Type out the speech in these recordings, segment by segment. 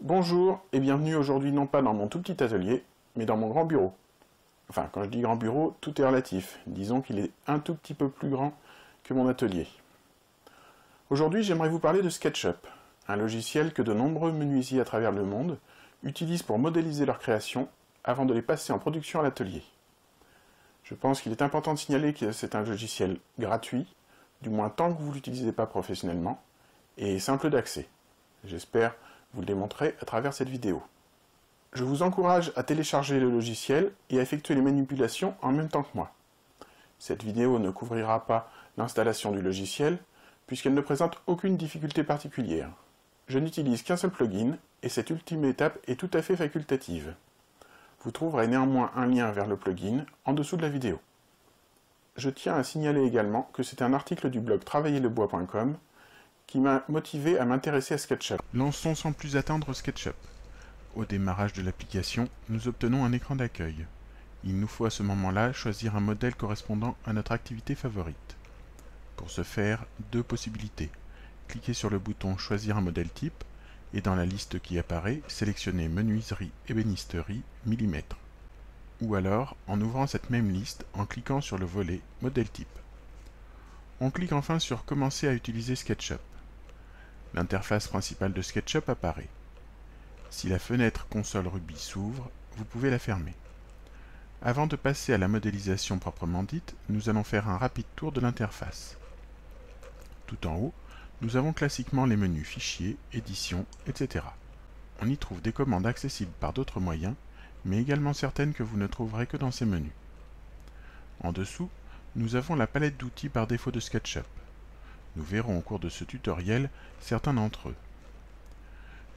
Bonjour et bienvenue aujourd'hui non pas dans mon tout petit atelier, mais dans mon grand bureau. Enfin, quand je dis grand bureau, tout est relatif. Disons qu'il est un tout petit peu plus grand que mon atelier. Aujourd'hui, j'aimerais vous parler de SketchUp, un logiciel que de nombreux menuisiers à travers le monde utilisent pour modéliser leurs créations avant de les passer en production à l'atelier. Je pense qu'il est important de signaler que c'est un logiciel gratuit, du moins tant que vous ne l'utilisez pas professionnellement, et simple d'accès. J'espère vous le démontrer à travers cette vidéo. Je vous encourage à télécharger le logiciel et à effectuer les manipulations en même temps que moi. Cette vidéo ne couvrira pas l'installation du logiciel, puisqu'elle ne présente aucune difficulté particulière. Je n'utilise qu'un seul plugin, et cette ultime étape est tout à fait facultative. Vous trouverez néanmoins un lien vers le plugin en dessous de la vidéo. Je tiens à signaler également que c'est un article du blog travaillerlebois.com qui m'a motivé à m'intéresser à SketchUp. Lançons sans plus attendre SketchUp. Au démarrage de l'application, nous obtenons un écran d'accueil. Il nous faut à ce moment-là choisir un modèle correspondant à notre activité favorite. Pour ce faire, deux possibilités. Cliquez sur le bouton Choisir un modèle type et dans la liste qui apparaît, sélectionnez Menuiserie, ébénisterie, millimètres. Ou alors, en ouvrant cette même liste, en cliquant sur le volet Modèle type. On clique enfin sur Commencer à utiliser SketchUp. L'interface principale de SketchUp apparaît. Si la fenêtre Console Ruby s'ouvre, vous pouvez la fermer. Avant de passer à la modélisation proprement dite, nous allons faire un rapide tour de l'interface. Tout en haut, nous avons classiquement les menus Fichier, Édition, etc. On y trouve des commandes accessibles par d'autres moyens, mais également certaines que vous ne trouverez que dans ces menus. En dessous, nous avons la palette d'outils par défaut de SketchUp. Nous verrons au cours de ce tutoriel certains d'entre eux.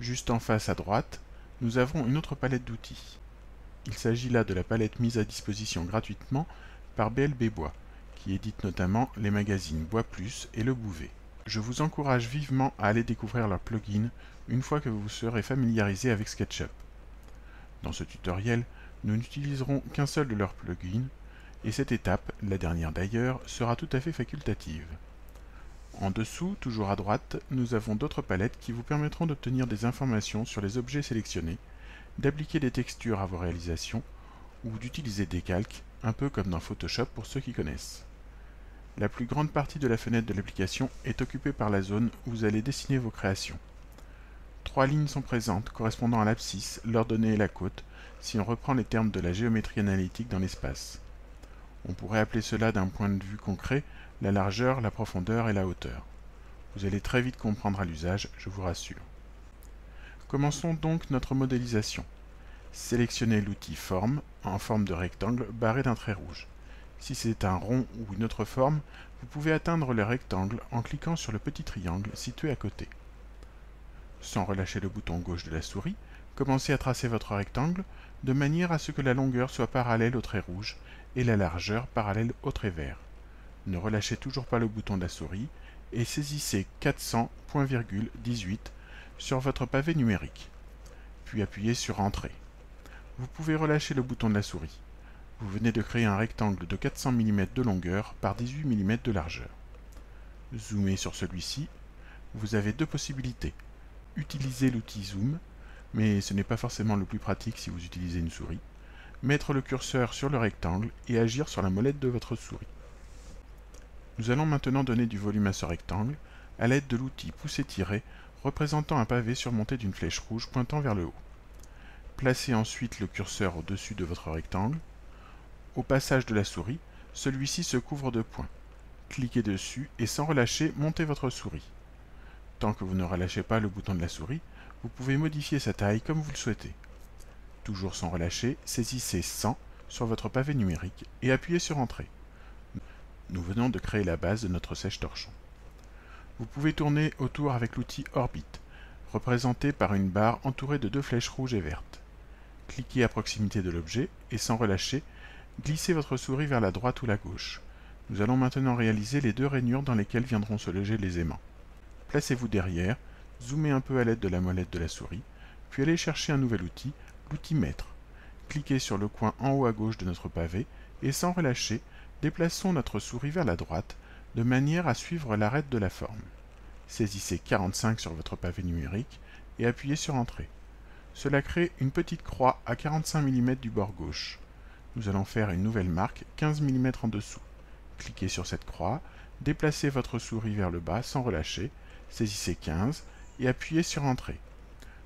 Juste en face à droite, nous avons une autre palette d'outils. Il s'agit là de la palette mise à disposition gratuitement par BLB Bois, qui édite notamment les magazines Bois Plus et Le Bouvet. Je vous encourage vivement à aller découvrir leurs plugins une fois que vous serez familiarisé avec SketchUp. Dans ce tutoriel, nous n'utiliserons qu'un seul de leurs plugins, et cette étape, la dernière d'ailleurs, sera tout à fait facultative. En dessous, toujours à droite, nous avons d'autres palettes qui vous permettront d'obtenir des informations sur les objets sélectionnés, d'appliquer des textures à vos réalisations, ou d'utiliser des calques, un peu comme dans Photoshop pour ceux qui connaissent. La plus grande partie de la fenêtre de l'application est occupée par la zone où vous allez dessiner vos créations. 3 lignes sont présentes correspondant à l'abscisse, l'ordonnée et la côte, si on reprend les termes de la géométrie analytique dans l'espace. On pourrait appeler cela d'un point de vue concret la largeur, la profondeur et la hauteur. Vous allez très vite comprendre à l'usage, je vous rassure. Commençons donc notre modélisation. Sélectionnez l'outil Forme en forme de rectangle barré d'un trait rouge. Si c'est un rond ou une autre forme, vous pouvez atteindre le rectangle en cliquant sur le petit triangle situé à côté. Sans relâcher le bouton gauche de la souris, commencez à tracer votre rectangle de manière à ce que la longueur soit parallèle au trait rouge et la largeur parallèle au trait vert. Ne relâchez toujours pas le bouton de la souris et saisissez 400.18 sur votre pavé numérique. Puis appuyez sur Entrée. Vous pouvez relâcher le bouton de la souris. Vous venez de créer un rectangle de 400 mm de longueur par 18 mm de largeur. Zoomez sur celui-ci. Vous avez deux possibilités. Utiliser l'outil Zoom, mais ce n'est pas forcément le plus pratique si vous utilisez une souris. Mettre le curseur sur le rectangle et agir sur la molette de votre souris. Nous allons maintenant donner du volume à ce rectangle à l'aide de l'outil Pousser-tirer représentant un pavé surmonté d'une flèche rouge pointant vers le haut. Placez ensuite le curseur au-dessus de votre rectangle. Au passage de la souris, celui-ci se couvre de points. Cliquez dessus et sans relâcher, montez votre souris. Tant que vous ne relâchez pas le bouton de la souris, vous pouvez modifier sa taille comme vous le souhaitez. Toujours sans relâcher, saisissez 100 sur votre pavé numérique et appuyez sur Entrée. Nous venons de créer la base de notre sèche-torchon. Vous pouvez tourner autour avec l'outil Orbite, représenté par une barre entourée de deux flèches rouges et vertes. Cliquez à proximité de l'objet et sans relâcher, glissez votre souris vers la droite ou la gauche. Nous allons maintenant réaliser les deux rainures dans lesquelles viendront se loger les aimants. Placez-vous derrière, zoomez un peu à l'aide de la molette de la souris, puis allez chercher un nouvel outil, l'outil Mètre. Cliquez sur le coin en haut à gauche de notre pavé et sans relâcher, déplaçons notre souris vers la droite de manière à suivre l'arête de la forme. Saisissez 45 sur votre pavé numérique et appuyez sur Entrée. Cela crée une petite croix à 45 mm du bord gauche. Nous allons faire une nouvelle marque 15 mm en dessous. Cliquez sur cette croix, déplacez votre souris vers le bas sans relâcher, saisissez 15 et appuyez sur Entrée.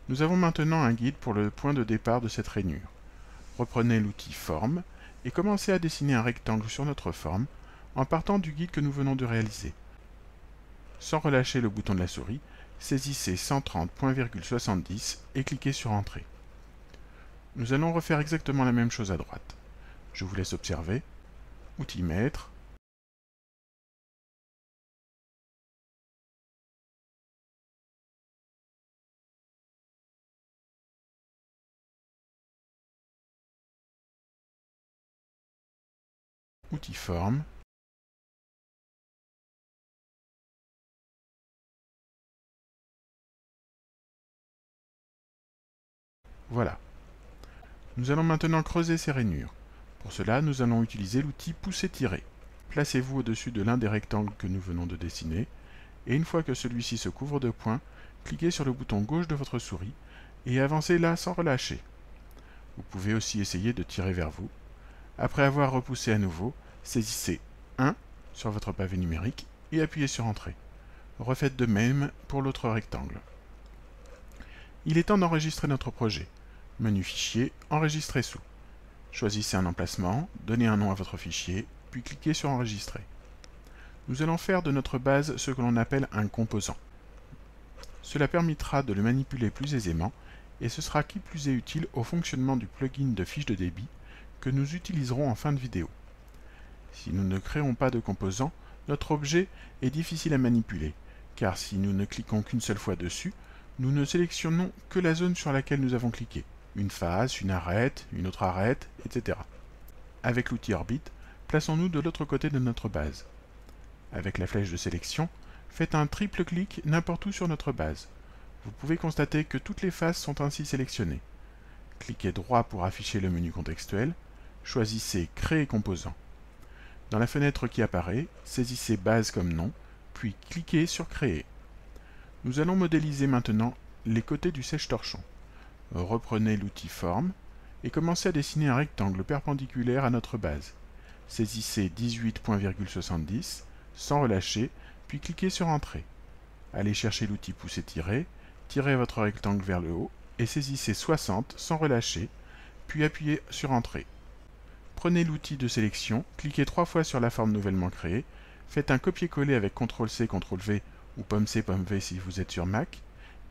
Nous avons maintenant un guide pour le point de départ de cette rainure. Reprenez l'outil Forme et commencez à dessiner un rectangle sur notre forme en partant du guide que nous venons de réaliser. Sans relâcher le bouton de la souris, saisissez 130.70 et cliquez sur Entrée. Nous allons refaire exactement la même chose à droite. Je vous laisse observer. Outil Maître. Outil Forme. Voilà. Nous allons maintenant creuser ces rainures. Pour cela, nous allons utiliser l'outil Pousser-tirer. Placez-vous au-dessus de l'un des rectangles que nous venons de dessiner, et une fois que celui-ci se couvre de points, cliquez sur le bouton gauche de votre souris et avancez là sans relâcher. Vous pouvez aussi essayer de tirer vers vous. Après avoir repoussé à nouveau, saisissez 1 sur votre pavé numérique et appuyez sur Entrée. Refaites de même pour l'autre rectangle. Il est temps d'enregistrer notre projet. Menu Fichier, Enregistrer sous. Choisissez un emplacement, donnez un nom à votre fichier, puis cliquez sur Enregistrer. Nous allons faire de notre base ce que l'on appelle un composant. Cela permettra de le manipuler plus aisément et ce sera qui plus est utile au fonctionnement du plugin de fiche de débit que nous utiliserons en fin de vidéo. Si nous ne créons pas de composant, notre objet est difficile à manipuler, car si nous ne cliquons qu'une seule fois dessus, nous ne sélectionnons que la zone sur laquelle nous avons cliqué. Une face, une arête, une autre arête, etc. Avec l'outil Orbite, plaçons-nous de l'autre côté de notre base. Avec la flèche de sélection, faites un triple clic n'importe où sur notre base. Vous pouvez constater que toutes les faces sont ainsi sélectionnées. Cliquez droit pour afficher le menu contextuel, choisissez Créer composant. Dans la fenêtre qui apparaît, saisissez Base comme nom, puis cliquez sur Créer. Nous allons modéliser maintenant les côtés du sèche-torchon. Reprenez l'outil Forme et commencez à dessiner un rectangle perpendiculaire à notre base. Saisissez 18.70 sans relâcher, puis cliquez sur Entrée. Allez chercher l'outil Pousser-tirer, tirez votre rectangle vers le haut et saisissez 60 sans relâcher, puis appuyez sur Entrée. Prenez l'outil de sélection, cliquez 3 fois sur la forme nouvellement créée, faites un copier-coller avec CTRL-C, CTRL-V ou pomme-C, pomme-V si vous êtes sur Mac,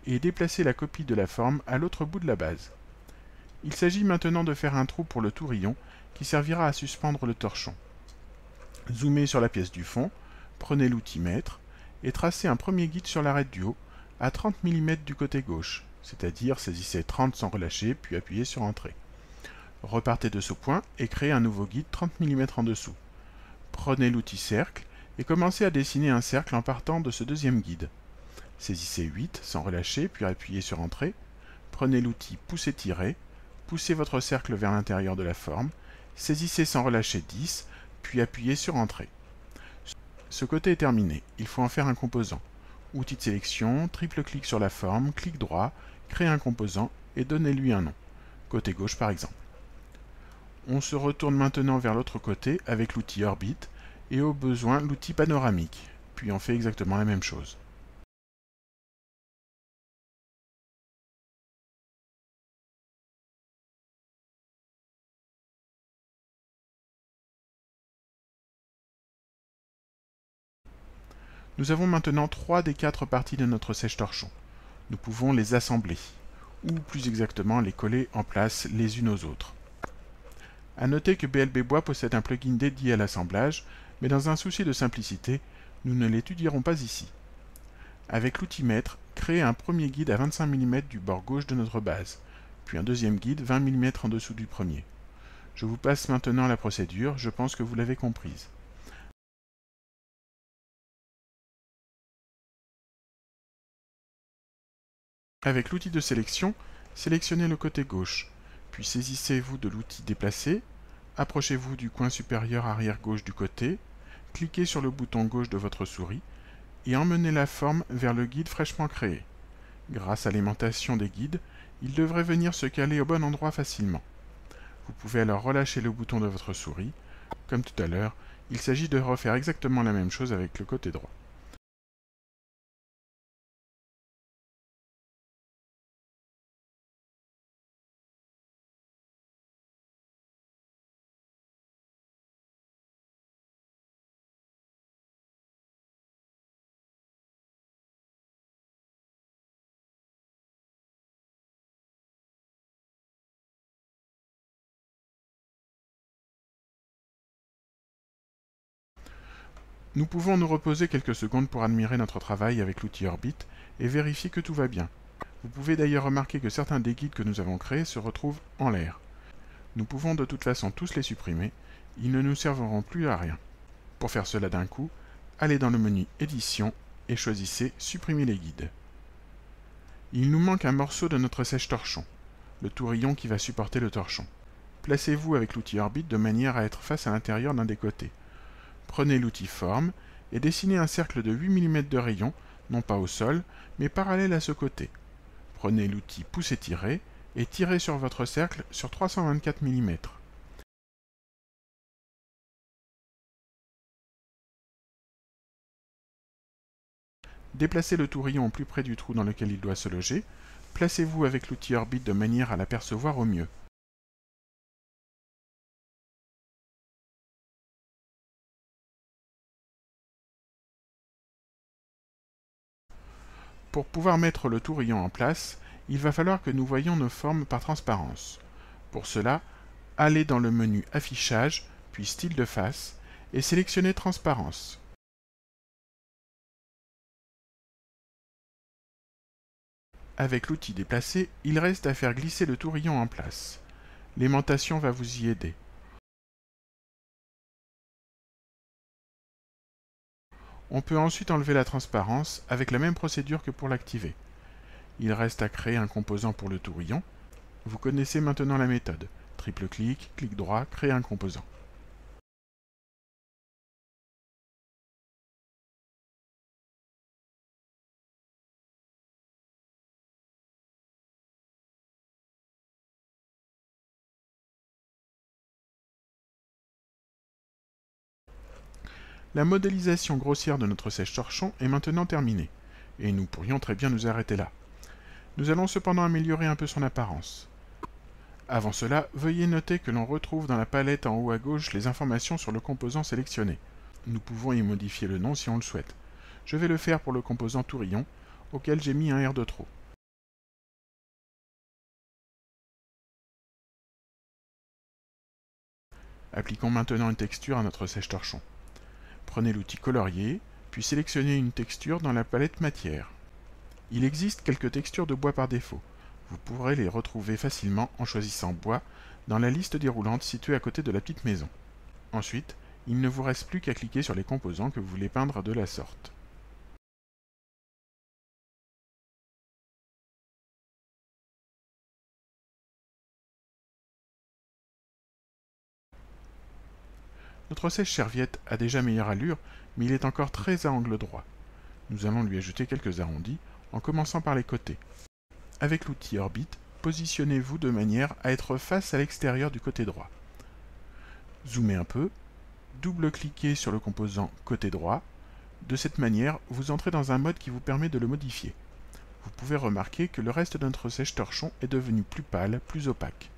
et déplacez la copie de la forme à l'autre bout de la base. Il s'agit maintenant de faire un trou pour le tourillon qui servira à suspendre le torchon. Zoomez sur la pièce du fond, prenez l'outil Maître et tracez un premier guide sur l'arête du haut à 30 mm du côté gauche, c'est-à-dire saisissez 30 sans relâcher puis appuyez sur Entrée. Repartez de ce point et créez un nouveau guide 30 mm en dessous. Prenez l'outil Cercle et commencez à dessiner un cercle en partant de ce deuxième guide. Saisissez 8 sans relâcher, puis appuyez sur Entrée. Prenez l'outil Pousser-tirer, poussez votre cercle vers l'intérieur de la forme, saisissez sans relâcher 10, puis appuyez sur Entrée. Ce côté est terminé, il faut en faire un composant. Outil de sélection, triple clic sur la forme, clic droit, créez un composant et donnez-lui un nom. Côté gauche par exemple. On se retourne maintenant vers l'autre côté avec l'outil Orbite et au besoin l'outil panoramique, puis on fait exactement la même chose. Nous avons maintenant 3 des 4 parties de notre sèche-torchon. Nous pouvons les assembler, ou plus exactement les coller en place les unes aux autres. A noter que BLB Bois possède un plugin dédié à l'assemblage, mais dans un souci de simplicité, nous ne l'étudierons pas ici. Avec l'outil Maître, créez un premier guide à 25 mm du bord gauche de notre base, puis un deuxième guide 20 mm en dessous du premier. Je vous passe maintenant la procédure, je pense que vous l'avez comprise. Avec l'outil de sélection, sélectionnez le côté gauche, puis saisissez-vous de l'outil Déplacer, approchez-vous du coin supérieur arrière gauche du côté, cliquez sur le bouton gauche de votre souris et emmenez la forme vers le guide fraîchement créé. Grâce à l'aimantation des guides, Il devrait venir se caler au bon endroit facilement. Vous pouvez alors relâcher le bouton de votre souris. Comme tout à l'heure, il s'agit de refaire exactement la même chose avec le côté droit. Nous pouvons nous reposer quelques secondes pour admirer notre travail avec l'outil Orbit et vérifier que tout va bien. Vous pouvez d'ailleurs remarquer que certains des guides que nous avons créés se retrouvent en l'air. Nous pouvons de toute façon tous les supprimer, ils ne nous serviront plus à rien. Pour faire cela d'un coup, allez dans le menu Édition et choisissez Supprimer les guides. Il nous manque un morceau de notre sèche-torchon, le tourillon qui va supporter le torchon. Placez-vous avec l'outil Orbit de manière à être face à l'intérieur d'un des côtés. Prenez l'outil Forme et dessinez un cercle de 8 mm de rayon, non pas au sol, mais parallèle à ce côté. Prenez l'outil Pousser-tirer et tirez sur votre cercle sur 324 mm. Déplacez le tourillon au plus près du trou dans lequel il doit se loger. Placez-vous avec l'outil Orbit de manière à l'apercevoir au mieux. Pour pouvoir mettre le tourillon en place, il va falloir que nous voyions nos formes par transparence. Pour cela, allez dans le menu Affichage, puis Style de face, et sélectionnez Transparence. Avec l'outil Déplacer, il reste à faire glisser le tourillon en place. L'aimantation va vous y aider. On peut ensuite enlever la transparence avec la même procédure que pour l'activer. Il reste à créer un composant pour le tourillon. Vous connaissez maintenant la méthode. Triple clic, clic droit, créer un composant. La modélisation grossière de notre sèche-torchon est maintenant terminée, et nous pourrions très bien nous arrêter là. Nous allons cependant améliorer un peu son apparence. Avant cela, veuillez noter que l'on retrouve dans la palette en haut à gauche les informations sur le composant sélectionné. Nous pouvons y modifier le nom si on le souhaite. Je vais le faire pour le composant tourillon, auquel j'ai mis un R de trop. Appliquons maintenant une texture à notre sèche-torchon. Prenez l'outil colorier, puis sélectionnez une texture dans la palette matière. Il existe quelques textures de bois par défaut. Vous pourrez les retrouver facilement en choisissant bois dans la liste déroulante située à côté de la petite maison. Ensuite, il ne vous reste plus qu'à cliquer sur les composants que vous voulez peindre de la sorte. Notre sèche-serviette a déjà meilleure allure, mais il est encore très à angle droit. Nous allons lui ajouter quelques arrondis, en commençant par les côtés. Avec l'outil Orbit, positionnez-vous de manière à être face à l'extérieur du côté droit. Zoomez un peu, double-cliquez sur le composant côté droit. De cette manière, vous entrez dans un mode qui vous permet de le modifier. Vous pouvez remarquer que le reste de notre sèche-torchon est devenu plus pâle, plus opaque.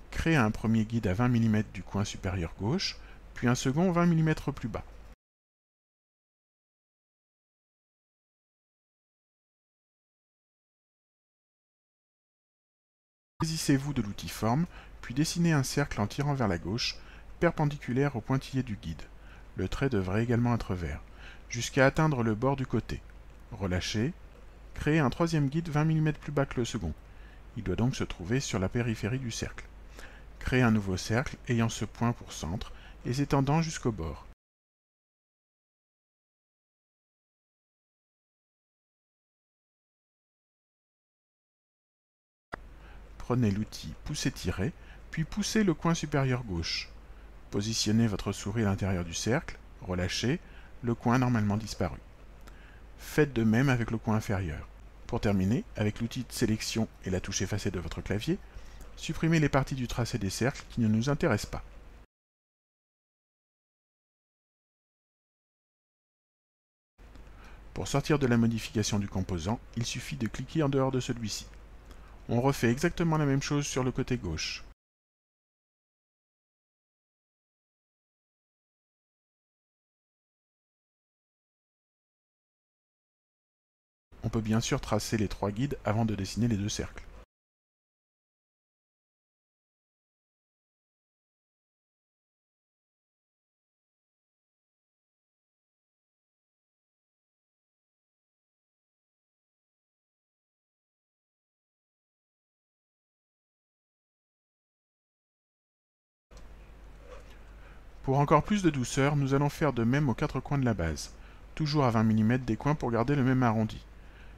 Créez un premier guide à 20 mm du coin supérieur gauche, puis un second 20 mm plus bas. Saisissez-vous de l'outil Forme, puis dessinez un cercle en tirant vers la gauche, perpendiculaire au pointillé du guide. Le trait devrait également être vert, jusqu'à atteindre le bord du côté. Relâchez. Créez un troisième guide 20 mm plus bas que le second. Il doit donc se trouver sur la périphérie du cercle. Créez un nouveau cercle ayant ce point pour centre et s'étendant jusqu'au bord. Prenez l'outil Pousser-tirer, puis poussez le coin supérieur gauche. Positionnez votre souris à l'intérieur du cercle, relâchez, le coin a normalement disparu. Faites de même avec le coin inférieur. Pour terminer, avec l'outil de sélection et la touche effacée de votre clavier, supprimez les parties du tracé des cercles qui ne nous intéressent pas. Pour sortir de la modification du composant, il suffit de cliquer en dehors de celui-ci. On refait exactement la même chose sur le côté gauche. On peut bien sûr tracer les 3 guides avant de dessiner les 2 cercles. Pour encore plus de douceur, nous allons faire de même aux 4 coins de la base, toujours à 20 mm des coins pour garder le même arrondi.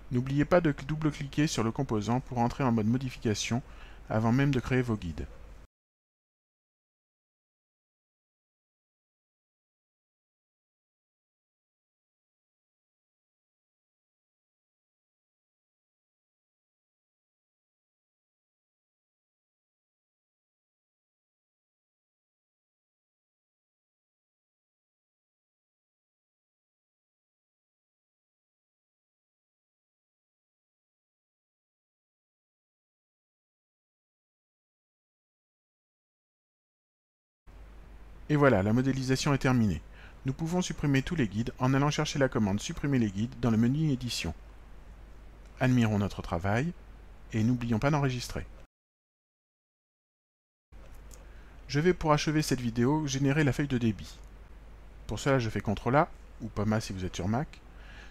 N'oubliez pas de double-cliquer sur le composant pour entrer en mode modification avant même de créer vos guides. Et voilà, la modélisation est terminée. Nous pouvons supprimer tous les guides en allant chercher la commande Supprimer les guides dans le menu Édition. Admirons notre travail et n'oublions pas d'enregistrer. Je vais pour achever cette vidéo générer la feuille de débit. Pour cela je fais CTRL A, ou POMA si vous êtes sur Mac,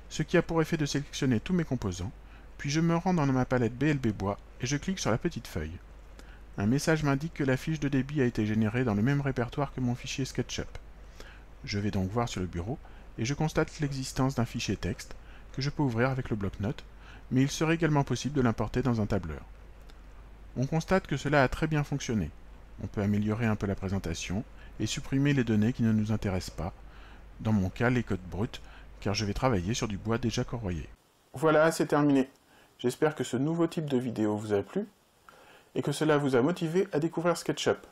ce qui a pour effet de sélectionner tous mes composants, puis je me rends dans ma palette BLB Bois et je clique sur la petite feuille. Un message m'indique que la fiche de débit a été générée dans le même répertoire que mon fichier SketchUp. Je vais donc voir sur le bureau et je constate l'existence d'un fichier texte que je peux ouvrir avec le bloc-notes, mais il serait également possible de l'importer dans un tableur. On constate que cela a très bien fonctionné. On peut améliorer un peu la présentation et supprimer les données qui ne nous intéressent pas, dans mon cas les codes bruts, car je vais travailler sur du bois déjà corroyé. Voilà, c'est terminé. J'espère que ce nouveau type de vidéo vous a plu et que cela vous a motivé à découvrir SketchUp.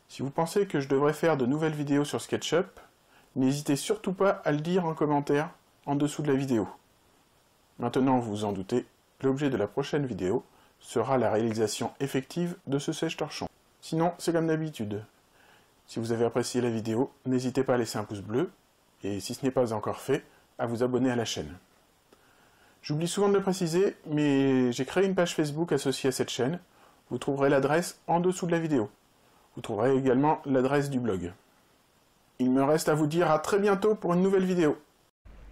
Si vous pensez que je devrais faire de nouvelles vidéos sur SketchUp, n'hésitez surtout pas à le dire en commentaire en dessous de la vidéo. Maintenant, vous vous en doutez, l'objet de la prochaine vidéo sera la réalisation effective de ce sèche-torchon. Sinon, c'est comme d'habitude. Si vous avez apprécié la vidéo, n'hésitez pas à laisser un pouce bleu, et si ce n'est pas encore fait, à vous abonner à la chaîne. J'oublie souvent de le préciser, mais j'ai créé une page Facebook associée à cette chaîne. Vous trouverez l'adresse en dessous de la vidéo. Vous trouverez également l'adresse du blog. Il me reste à vous dire à très bientôt pour une nouvelle vidéo.